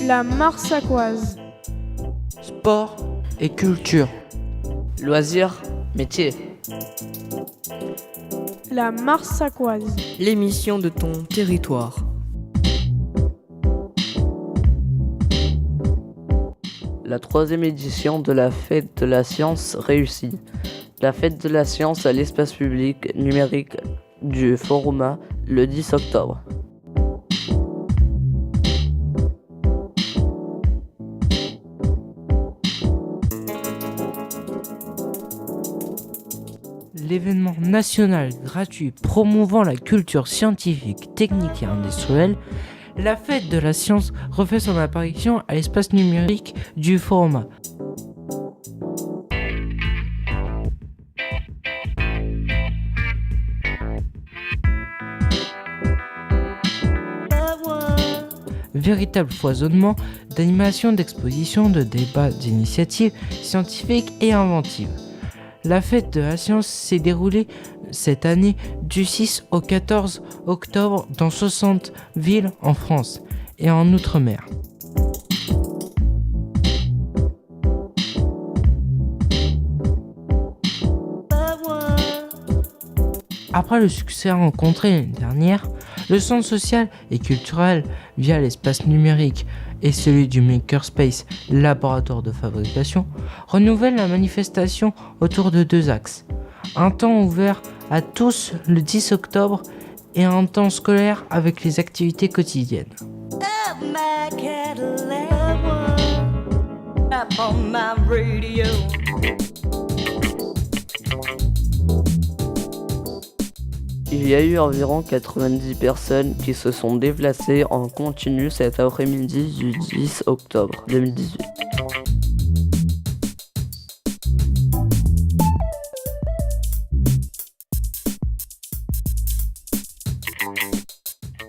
La Marsacquoise. Sport et culture. Loisirs, métiers. La Marsacquoise. L'émission de ton territoire. La 3e édition de la Fête de la Science réussit. La Fête de la Science à l'espace public numérique du Foroma le 10 octobre. L'événement national gratuit promouvant la culture scientifique, technique et industrielle, la Fête de la Science refait son apparition à l'espace numérique du Foroma. Véritable foisonnement d'animations, d'expositions, de débats, d'initiatives scientifiques et inventives. La Fête de la Science s'est déroulée cette année du 6 au 14 octobre dans 60 villes en France et en Outre-mer. Après le succès rencontré l'année dernière, le centre social et culturel via l'espace numérique et celui du Makerspace, laboratoire de fabrication, renouvelle la manifestation autour de 2 axes. Un temps ouvert à tous le 10 octobre et un temps scolaire avec les activités quotidiennes. Il y a eu environ 90 personnes qui se sont déplacées en continu cet après-midi du 10 octobre 2018.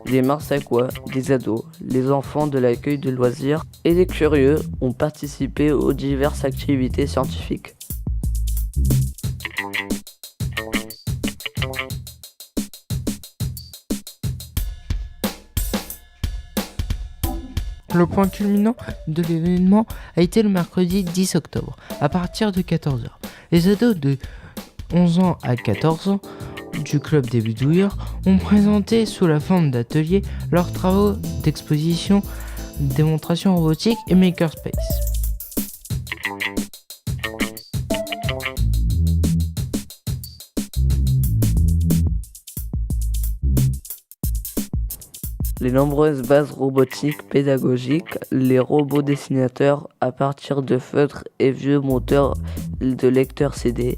Les Marsacquois, des ados, les enfants de l'accueil de loisirs et les curieux ont participé aux diverses activités scientifiques. Le point culminant de l'événement a été le mercredi 10 octobre, à partir de 14h. Les ados de 11 ans à 14 ans du club des bidouilleurs ont présenté sous la forme d'ateliers leurs travaux d'exposition, démonstration robotique et makerspace. Les nombreuses bases robotiques pédagogiques, les robots dessinateurs à partir de feutres et vieux moteurs de lecteurs CD,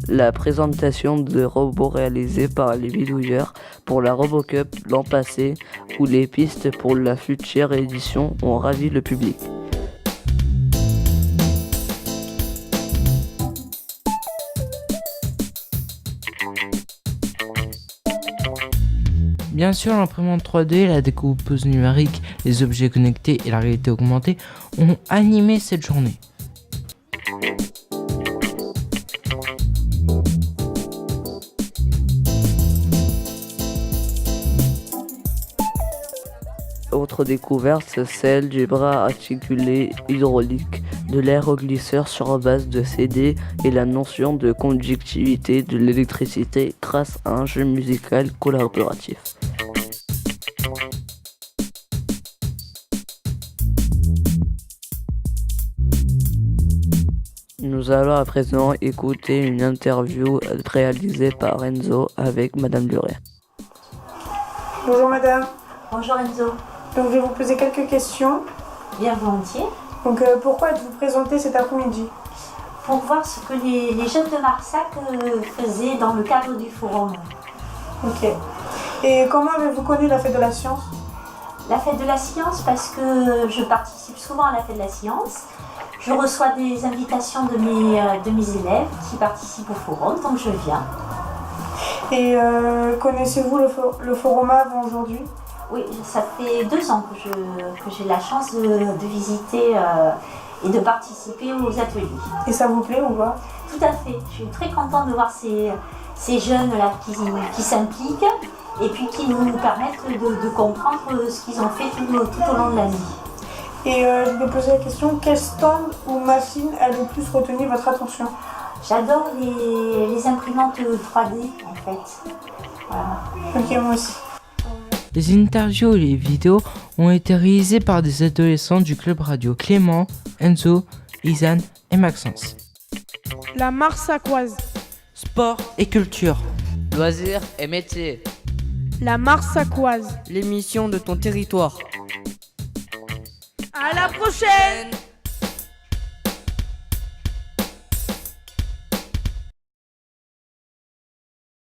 la présentation de robots réalisés par les bidouilleurs pour la RoboCup l'an passé ou les pistes pour la future édition ont ravi le public. Bien sûr, l'imprimante 3D, la découpeuse numérique, les objets connectés et la réalité augmentée ont animé cette journée. Autre découverte, celle du bras articulé hydraulique de l'aéroglisseur sur base de CD et la notion de conductivité de l'électricité grâce à un jeu musical collaboratif. Nous allons à présent écouter une interview réalisée par Enzo avec Madame Luret. Bonjour madame. Bonjour Enzo. Donc je vais vous poser quelques questions. Bien volontiers. Donc pourquoi êtes-vous présenté cet après-midi? Pour voir ce que les jeunes de Marsac faisaient dans le cadre du forum. Ok. Et comment avez-vous connu la Fête de la Science? La Fête de la Science parce que je participe souvent à la Fête de la Science. Je reçois des invitations de mes élèves qui participent au forum, donc je viens. Et connaissez-vous le Foroma avant aujourd'hui? Oui, ça fait 2 ans que j'ai la chance de visiter et de participer aux ateliers. Et ça vous plaît ou pas? Tout à fait. Je suis très contente de voir ces jeunes-là qui s'impliquent et puis qui nous permettent de comprendre ce qu'ils ont fait tout au long de l'année. Et je vais poser la question, quel stand ou machine a le plus retenu votre attention? J'adore les imprimantes 3D en fait. Voilà. Ok, moi aussi. Les interviews et les vidéos ont été réalisées par des adolescents du club radio Clément, Enzo, Isan et Maxence. La Marsacquoise. Sport et culture. Loisirs et métiers. La Marsacquoise. L'émission de ton territoire. À la prochaine!